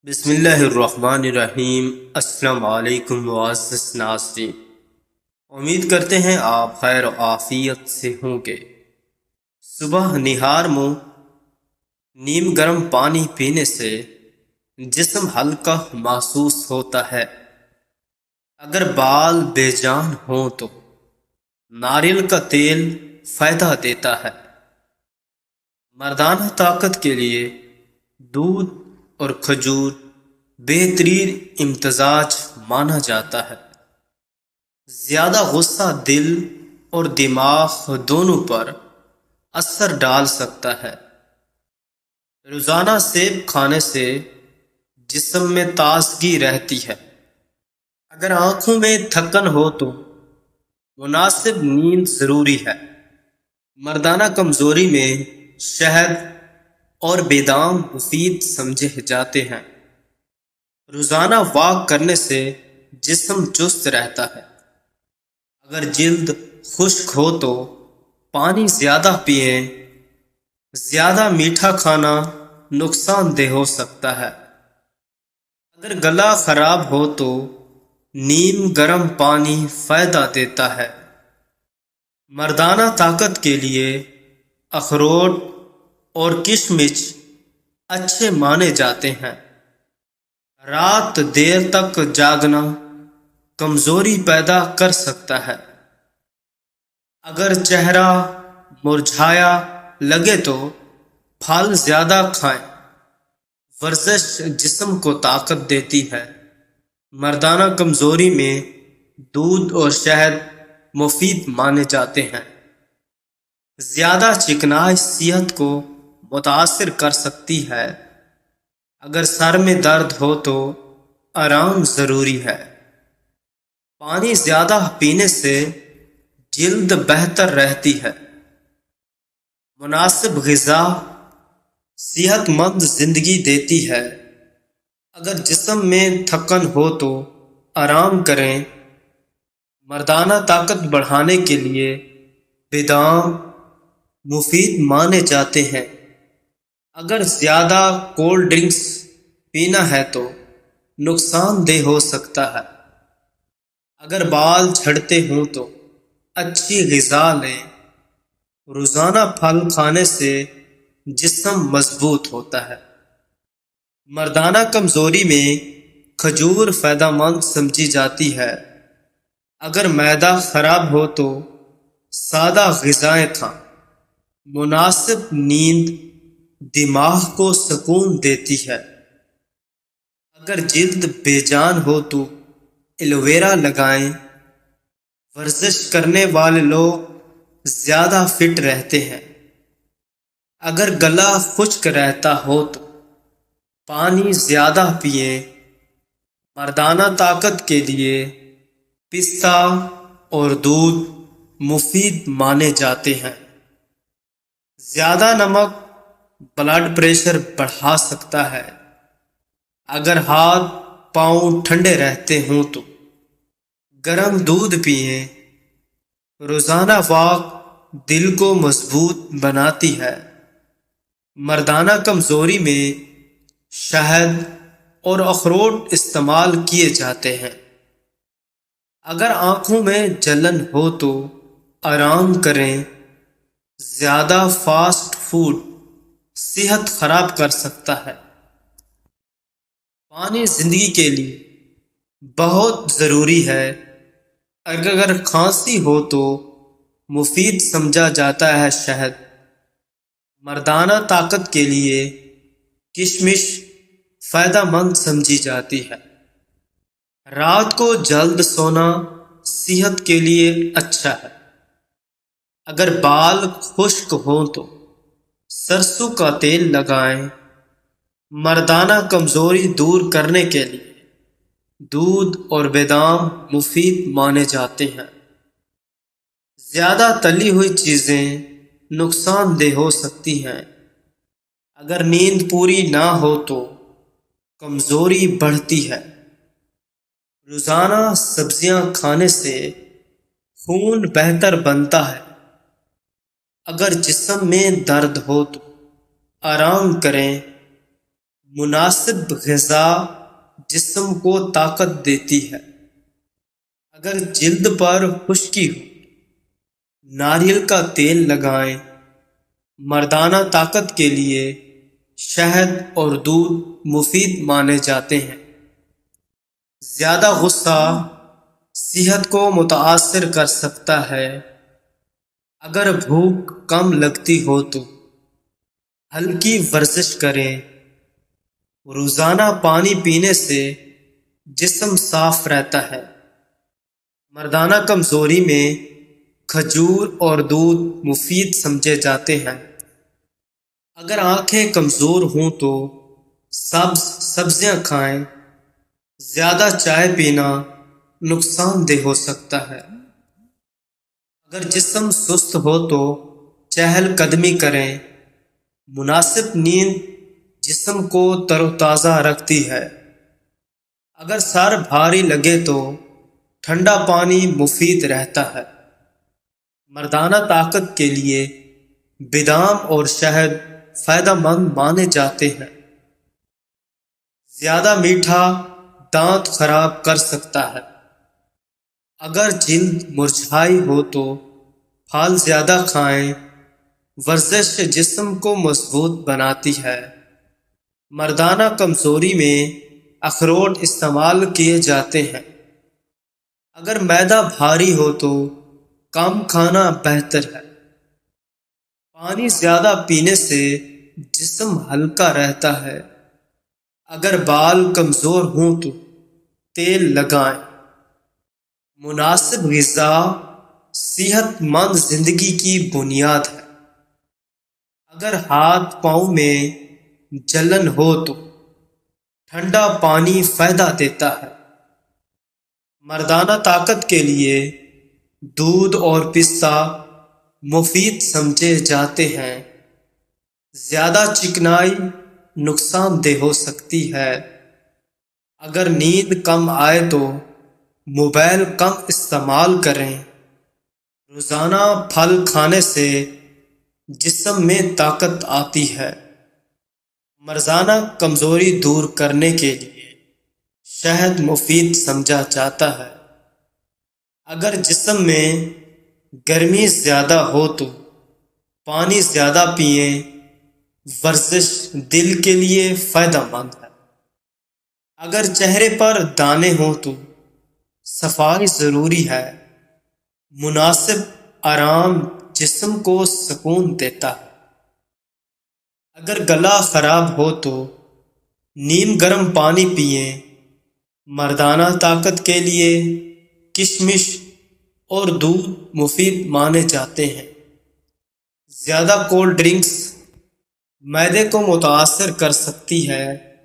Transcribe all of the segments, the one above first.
بسم اللہ الرحمن الرحیم۔ السلام علیکم معزز ناظرین، امید کرتے ہیں آپ خیر و عافیت سے ہوں گے۔ صبح نہار منہ نیم گرم پانی پینے سے جسم ہلکا محسوس ہوتا ہے۔ اگر بال بے جان ہوں تو ناریل کا تیل فائدہ دیتا ہے۔ مردانہ طاقت کے لیے دودھ اور کھجور بہترین امتزاج مانا جاتا ہے۔ زیادہ غصہ دل اور دماغ دونوں پر اثر ڈال سکتا ہے۔ روزانہ سیب کھانے سے جسم میں تازگی رہتی ہے۔ اگر آنکھوں میں تھکن ہو تو مناسب نیند ضروری ہے۔ مردانہ کمزوری میں شہد اور بادام مفید سمجھے جاتے ہیں۔ روزانہ واک کرنے سے جسم چست رہتا ہے۔ اگر جلد خشک ہو تو پانی زیادہ پئیں۔ زیادہ میٹھا کھانا نقصان دہ ہو سکتا ہے۔ اگر گلا خراب ہو تو نیم گرم پانی فائدہ دیتا ہے۔ مردانہ طاقت کے لیے اخروٹ اور کشمش اچھے مانے جاتے ہیں۔ رات دیر تک جاگنا کمزوری پیدا کر سکتا ہے۔ اگر چہرہ مرجھایا لگے تو پھل زیادہ کھائیں۔ ورزش جسم کو طاقت دیتی ہے۔ مردانہ کمزوری میں دودھ اور شہد مفید مانے جاتے ہیں۔ زیادہ چکنائی صحت کو متاثر کر سکتی ہے۔ اگر سر میں درد ہو تو آرام ضروری ہے۔ پانی زیادہ پینے سے جلد بہتر رہتی ہے۔ مناسب غذا صحت مند زندگی دیتی ہے۔ اگر جسم میں تھکن ہو تو آرام کریں۔ مردانہ طاقت بڑھانے کے لیے بادام مفید مانے جاتے ہیں۔ اگر زیادہ کولڈ ڈرنکس پینا ہے تو نقصان دہ ہو سکتا ہے۔ اگر بال جھڑتے ہوں تو اچھی غذا لیں۔ روزانہ پھل کھانے سے جسم مضبوط ہوتا ہے۔ مردانہ کمزوری میں کھجور فائدہ مند سمجھی جاتی ہے۔ اگر معدہ خراب ہو تو سادہ غذائیں کھائیں۔ مناسب نیند دماغ کو سکون دیتی ہے۔ اگر جلد بے جان ہو تو ایلوویرا لگائیں۔ ورزش کرنے والے لوگ زیادہ فٹ رہتے ہیں۔ اگر گلا خشک رہتا ہو تو پانی زیادہ پئیں۔ مردانہ طاقت کے لیے پستہ اور دودھ مفید مانے جاتے ہیں۔ زیادہ نمک بلڈ پریشر بڑھا سکتا ہے۔ اگر ہاتھ پاؤں ٹھنڈے رہتے ہوں تو گرم دودھ پئیں۔ روزانہ واک دل کو مضبوط بناتی ہے۔ مردانہ کمزوری میں شہد اور اخروٹ استعمال کیے جاتے ہیں۔ اگر آنکھوں میں جلن ہو تو آرام کریں۔ زیادہ فاسٹ فوڈ صحت خراب کر سکتا ہے۔ پانی زندگی کے لیے بہت ضروری ہے۔ اگر کھانسی ہو تو مفید سمجھا جاتا ہے شہد۔ مردانہ طاقت کے لیے کشمش فائدہ مند سمجھی جاتی ہے۔ رات کو جلد سونا صحت کے لیے اچھا ہے۔ اگر بال خشک ہوں تو سرسوں کا تیل لگائیں۔ مردانہ کمزوری دور کرنے کے لیے دودھ اور بادام مفید مانے جاتے ہیں۔ زیادہ تلی ہوئی چیزیں نقصان دہ ہو سکتی ہیں۔ اگر نیند پوری نہ ہو تو کمزوری بڑھتی ہے۔ روزانہ سبزیاں کھانے سے خون بہتر بنتا ہے۔ اگر جسم میں درد ہو تو آرام کریں۔ مناسب غذا جسم کو طاقت دیتی ہے۔ اگر جلد پر خشکی ہو، ناریل کا تیل لگائیں۔ مردانہ طاقت کے لیے شہد اور دودھ مفید مانے جاتے ہیں۔ زیادہ غصہ صحت کو متاثر کر سکتا ہے۔ اگر بھوک کم لگتی ہو تو ہلکی ورزش کریں۔ روزانہ پانی پینے سے جسم صاف رہتا ہے۔ مردانہ کمزوری میں کھجور اور دودھ مفید سمجھے جاتے ہیں۔ اگر آنکھیں کمزور ہوں تو سبزیاں کھائیں۔ زیادہ چائے پینا نقصان دہ ہو سکتا ہے۔ اگر جسم سست ہو تو چہل قدمی کریں۔ مناسب نیند جسم کو تر و تازہ رکھتی ہے۔ اگر سر بھاری لگے تو ٹھنڈا پانی مفید رہتا ہے۔ مردانہ طاقت کے لیے بادام اور شہد فائدہ مند مانے جاتے ہیں۔ زیادہ میٹھا دانت خراب کر سکتا ہے۔ اگر جلد مرجھائی ہو تو پھل زیادہ کھائیں۔ ورزش جسم کو مضبوط بناتی ہے۔ مردانہ کمزوری میں اخروٹ استعمال کیے جاتے ہیں۔ اگر معدہ بھاری ہو تو کم کھانا بہتر ہے۔ پانی زیادہ پینے سے جسم ہلکا رہتا ہے۔ اگر بال کمزور ہوں تو تیل لگائیں۔ مناسب غذا صحت مند زندگی کی بنیاد ہے۔ اگر ہاتھ پاؤں میں جلن ہو تو ٹھنڈا پانی فائدہ دیتا ہے۔ مردانہ طاقت کے لیے دودھ اور پستہ مفید سمجھے جاتے ہیں۔ زیادہ چکنائی نقصان دہ ہو سکتی ہے۔ اگر نیند کم آئے تو موبائل کم استعمال کریں۔ روزانہ پھل کھانے سے جسم میں طاقت آتی ہے۔ مردانہ کمزوری دور کرنے کے لیے شہد مفید سمجھا جاتا ہے۔ اگر جسم میں گرمی زیادہ ہو تو پانی زیادہ پئیں۔ ورزش دل کے لیے فائدہ مند ہے۔ اگر چہرے پر دانے ہوں تو صفائی ضروری ہے۔ مناسب آرام جسم کو سکون دیتا ہے۔ اگر گلا خراب ہو تو نیم گرم پانی پئیں۔ مردانہ طاقت کے لیے کشمش اور دودھ مفید مانے جاتے ہیں۔ زیادہ کولڈ ڈرنکس معدے کو متاثر کر سکتی ہے۔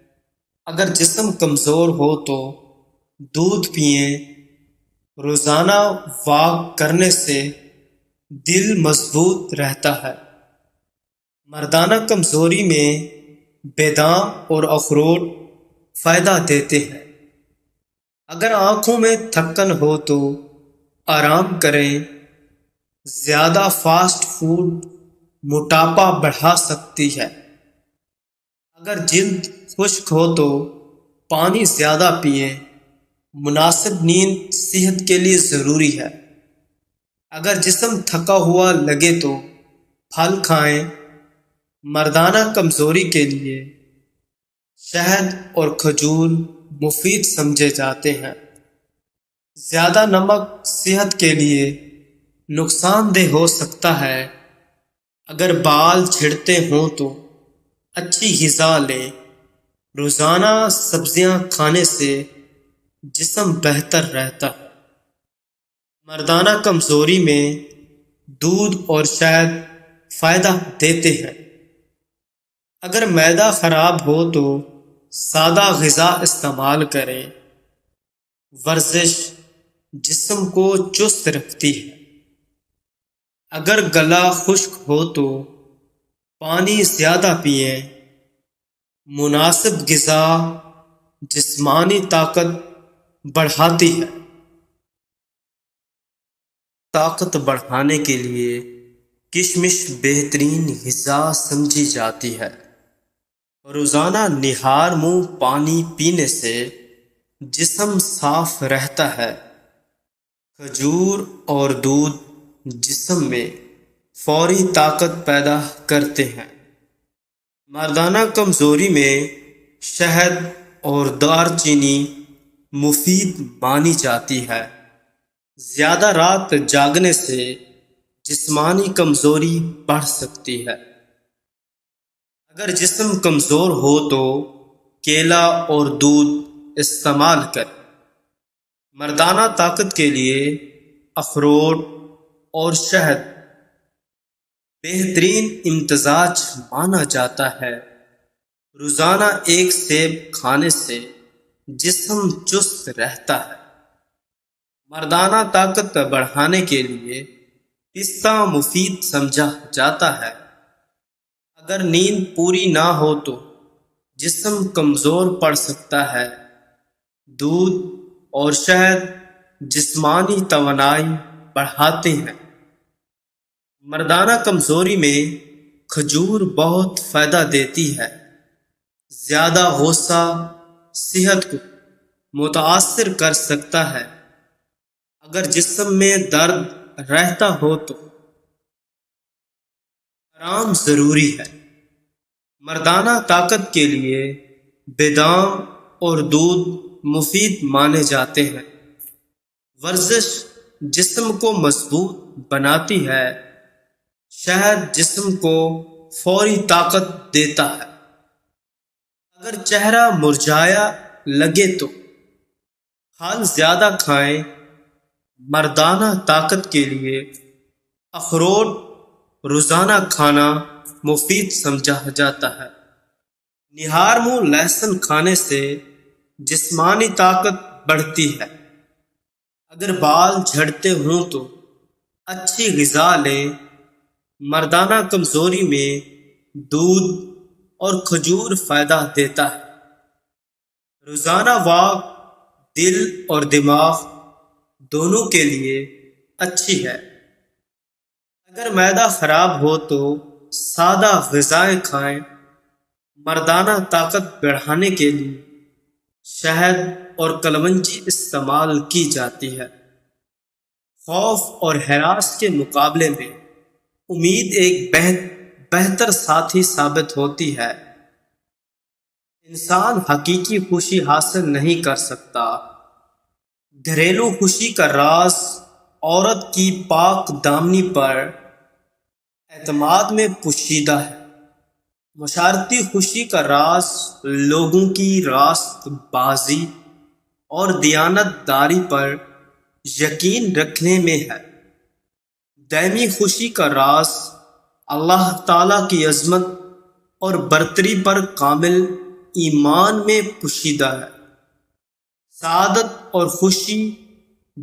اگر جسم کمزور ہو تو دودھ پئیں۔ روزانہ واک کرنے سے دل مضبوط رہتا ہے۔ مردانہ کمزوری میں بادام اور اخروٹ فائدہ دیتے ہیں۔ اگر آنکھوں میں تھکن ہو تو آرام کریں۔ زیادہ فاسٹ فوڈ موٹاپا بڑھا سکتی ہے۔ اگر جلد خشک ہو تو پانی زیادہ پئیں۔ مناسب نیند صحت کے لیے ضروری ہے۔ اگر جسم تھکا ہوا لگے تو پھل کھائیں۔ مردانہ کمزوری کے لیے شہد اور کھجور مفید سمجھے جاتے ہیں۔ زیادہ نمک صحت کے لیے نقصان دہ ہو سکتا ہے۔ اگر بال جھڑتے ہوں تو اچھی غذا لیں۔ روزانہ سبزیاں کھانے سے جسم بہتر رہتا ہے۔ مردانہ کمزوری میں دودھ اور شہد فائدہ دیتے ہیں۔ اگر معدہ خراب ہو تو سادہ غذا استعمال کریں۔ ورزش جسم کو چست رکھتی ہے۔ اگر گلا خشک ہو تو پانی زیادہ پئیں۔ مناسب غذا جسمانی طاقت بڑھاتی ہے۔ طاقت بڑھانے کے لیے کشمش بہترین غذا سمجھی جاتی ہے۔ روزانہ نہار منہ پانی پینے سے جسم صاف رہتا ہے۔ کھجور اور دودھ جسم میں فوری طاقت پیدا کرتے ہیں۔ مردانہ کمزوری میں شہد اور دار چینی مفید مانی جاتی ہے۔ زیادہ رات جاگنے سے جسمانی کمزوری بڑھ سکتی ہے۔ اگر جسم کمزور ہو تو کیلا اور دودھ استعمال کریں۔ مردانہ طاقت کے لیے اخروٹ اور شہد بہترین امتزاج مانا جاتا ہے۔ روزانہ ایک سیب کھانے سے جسم چست رہتا ہے۔ مردانہ طاقت بڑھانے کے لیے پستہ مفید سمجھا جاتا ہے۔ اگر نیند پوری نہ ہو تو جسم کمزور پڑ سکتا ہے۔ دودھ اور شہد جسمانی توانائی بڑھاتے ہیں۔ مردانہ کمزوری میں کھجور بہت فائدہ دیتی ہے۔ زیادہ غصہ صحت کو متاثر کر سکتا ہے۔ اگر جسم میں درد رہتا ہو تو آرام ضروری ہے۔ مردانہ طاقت کے لیے بادام اور دودھ مفید مانے جاتے ہیں۔ ورزش جسم کو مضبوط بناتی ہے۔ شہد جسم کو فوری طاقت دیتا ہے۔ اگر چہرہ مرجھایا لگے تو پھل زیادہ کھائیں۔ مردانہ طاقت کے لیے اخروٹ روزانہ کھانا مفید سمجھا جاتا ہے۔ نہار منہ لہسن کھانے سے جسمانی طاقت بڑھتی ہے۔ اگر بال جھڑتے ہوں تو اچھی غذا لیں۔ مردانہ کمزوری میں دودھ اور کھجور فائدہ دیتا ہے۔ روزانہ واک دل اور دماغ دونوں کے لیے اچھی ہے۔ اگر معدہ خراب ہو تو سادہ غذائیں کھائیں۔ مردانہ طاقت بڑھانے کے لیے شہد اور کلونجی استعمال کی جاتی ہے۔ خوف اور ہراس کے مقابلے میں امید ایک بہتر ساتھی ثابت ہوتی ہے۔ انسان حقیقی خوشی حاصل نہیں کر سکتا۔ گھریلو خوشی کا راز عورت کی پاک دامنی پر اعتماد میں پوشیدہ ہے۔ معاشرتی خوشی کا راز لوگوں کی راست بازی اور دیانت داری پر یقین رکھنے میں ہے۔ دائمی خوشی کا راز اللہ تعالیٰ کی عظمت اور برتری پر کامل ایمان میں پوشیدہ ہے۔ سعادت اور خوشی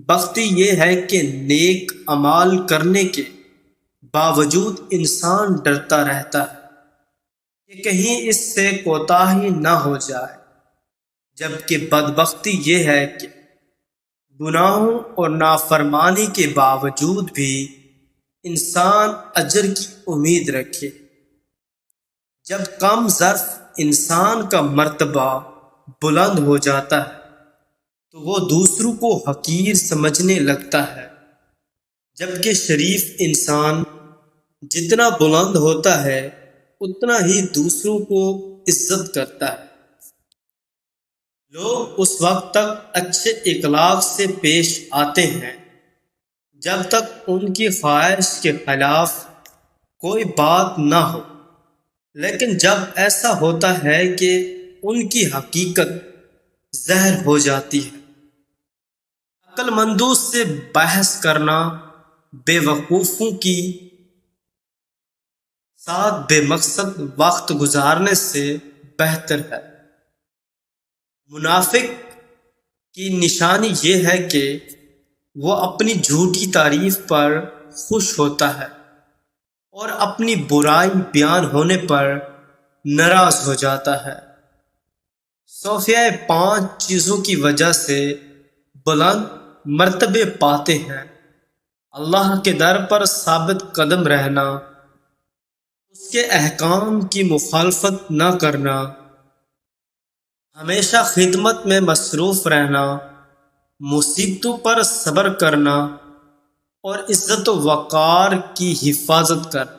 بختی یہ ہے کہ نیک اعمال کرنے کے باوجود انسان ڈرتا رہتا ہے کہ کہیں اس سے کوتاہی نہ ہو جائے، جبکہ بدبختی یہ ہے کہ گناہوں اور نافرمانی کے باوجود بھی انسان اجر کی امید رکھے۔ جب کم ظرف انسان کا مرتبہ بلند ہو جاتا ہے تو وہ دوسروں کو حقیر سمجھنے لگتا ہے، جبکہ شریف انسان جتنا بلند ہوتا ہے اتنا ہی دوسروں کو عزت کرتا ہے۔ لوگ اس وقت تک اچھے اخلاق سے پیش آتے ہیں جب تک ان کی خواہش کے خلاف کوئی بات نہ ہو، لیکن جب ایسا ہوتا ہے کہ ان کی حقیقت زہر ہو جاتی ہے۔ عقل مندوں سے بحث کرنا بے وقوفوں کی ساتھ بے مقصد وقت گزارنے سے بہتر ہے۔ منافق کی نشانی یہ ہے کہ وہ اپنی جھوٹی تعریف پر خوش ہوتا ہے اور اپنی برائی بیان ہونے پر ناراض ہو جاتا ہے۔ صوفیہ 5 چیزوں کی وجہ سے بلند مرتبے پاتے ہیں۔ اللہ کے در پر ثابت قدم رہنا، اس کے احکام کی مخالفت نہ کرنا، ہمیشہ خدمت میں مصروف رہنا، مصیبتوں پر صبر کرنا اور عزت و وقار کی حفاظت کرنا۔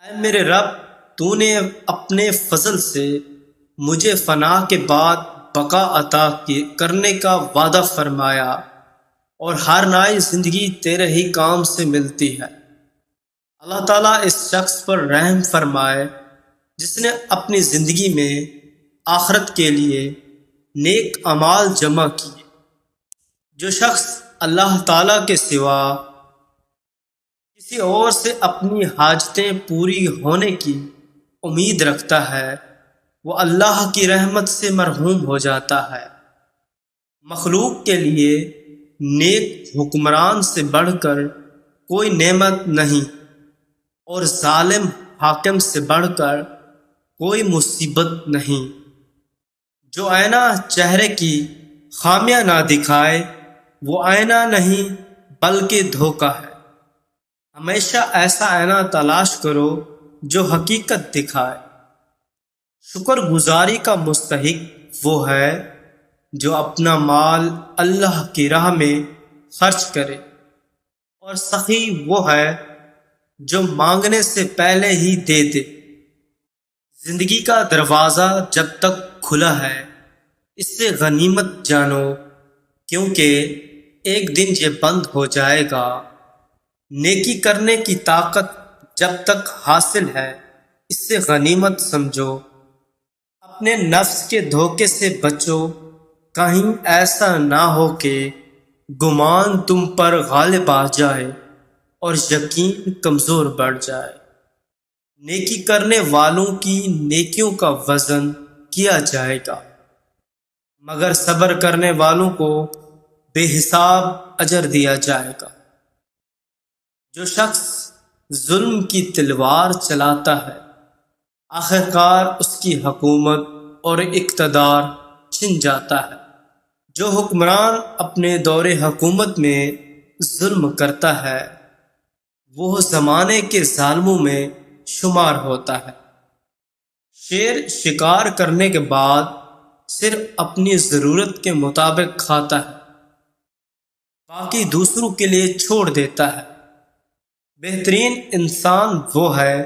اے میرے رب، تو نے اپنے فضل سے مجھے فنا کے بعد بقا عطا کرنے کا وعدہ فرمایا، اور ہر نئی زندگی تیرے ہی کام سے ملتی ہے۔ اللہ تعالیٰ اس شخص پر رحم فرمائے جس نے اپنی زندگی میں آخرت کے لیے نیک اعمال جمع کیے۔ جو شخص اللہ تعالیٰ کے سوا کسی اور سے اپنی حاجتیں پوری ہونے کی امید رکھتا ہے، وہ اللہ کی رحمت سے محروم ہو جاتا ہے۔ مخلوق کے لیے نیک حکمران سے بڑھ کر کوئی نعمت نہیں، اور ظالم حاکم سے بڑھ کر کوئی مصیبت نہیں۔ جو آئینہ چہرے کی خامیاں نہ دکھائے وہ آئینہ نہیں بلکہ دھوکہ ہے۔ ہمیشہ ایسا آئینہ تلاش کرو جو حقیقت دکھائے۔ شکر گزاری کا مستحق وہ ہے جو اپنا مال اللہ کی راہ میں خرچ کرے، اور سخی وہ ہے جو مانگنے سے پہلے ہی دے دے۔ زندگی کا دروازہ جب تک کھلا ہے اس سے غنیمت جانو، کیونکہ ایک دن یہ بند ہو جائے گا۔ نیکی کرنے کی طاقت جب تک حاصل ہے اس سے غنیمت سمجھو۔ اپنے نفس کے دھوکے سے بچو، کہیں ایسا نہ ہو کہ گمان تم پر غالب آ جائے اور یقین کمزور بڑھ جائے۔ نیکی کرنے والوں کی نیکیوں کا وزن کیا جائے گا، مگر صبر کرنے والوں کو بے حساب اجر دیا جائے گا۔ جو شخص ظلم کی تلوار چلاتا ہے آخرکار اس کی حکومت اور اقتدار چھن جاتا ہے۔ جو حکمران اپنے دور حکومت میں ظلم کرتا ہے وہ زمانے کے ظالموں میں شمار ہوتا ہے۔ شیر شکار کرنے کے بعد صرف اپنی ضرورت کے مطابق کھاتا ہے، باقی دوسروں کے لیے چھوڑ دیتا ہے۔ بہترین انسان وہ ہے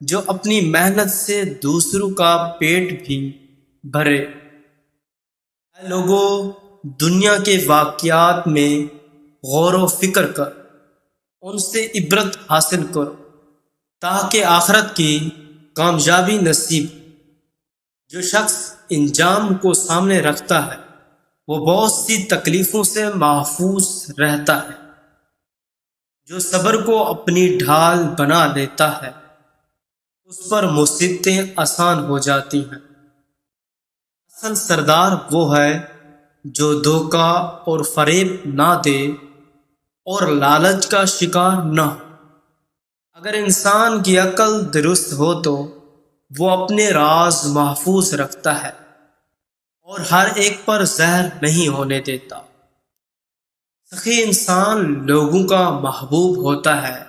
جو اپنی محنت سے دوسروں کا پیٹ بھی بھرے۔ اے لوگو، دنیا کے واقعات میں غور و فکر کر، ان سے عبرت حاصل کرو تاکہ آخرت کی کامیابی نصیب۔ جو شخص انجام کو سامنے رکھتا ہے وہ بہت سی تکلیفوں سے محفوظ رہتا ہے۔ جو صبر کو اپنی ڈھال بنا لیتا ہے اس پر مصیبتیں آسان ہو جاتی ہیں۔ اصل سردار وہ ہے جو دھوکہ اور فریب نہ دے اور لالچ کا شکار نہ ہو۔ اگر انسان کی عقل درست ہو تو وہ اپنے راز محفوظ رکھتا ہے اور ہر ایک پر زہر نہیں ہونے دیتا۔ سخی انسان لوگوں کا محبوب ہوتا ہے،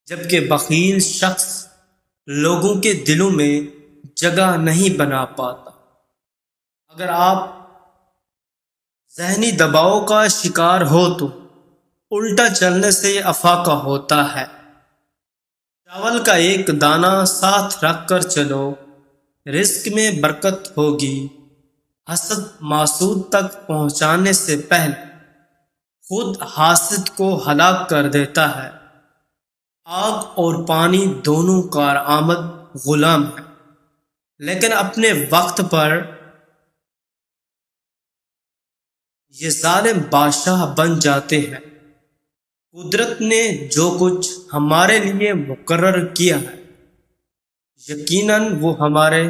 جبکہ بخیل شخص لوگوں کے دلوں میں جگہ نہیں بنا پاتا۔ اگر آپ ذہنی دباؤ کا شکار ہو تو الٹا چلنے سے افاقہ ہوتا ہے۔ چاول کا ایک دانہ ساتھ رکھ کر چلو، رزق میں برکت ہوگی۔ حسد محسود تک پہنچانے سے پہلے خود حاسد کو ہلاک کر دیتا ہے۔ آگ اور پانی دونوں کارآمد غلام ہیں، لیکن اپنے وقت پر یہ ظالم بادشاہ بن جاتے ہیں۔ قدرت نے جو کچھ ہمارے لیے مقرر کیا ہے یقیناً وہ ہمارے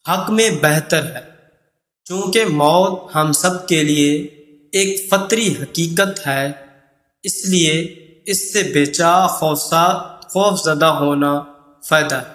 حق میں بہتر ہے، چونکہ موت ہم سب کے لیے ایک فطری حقیقت ہے، اس لیے اس سے بے چاہ خوف زدہ ہونا فائدہ ہے۔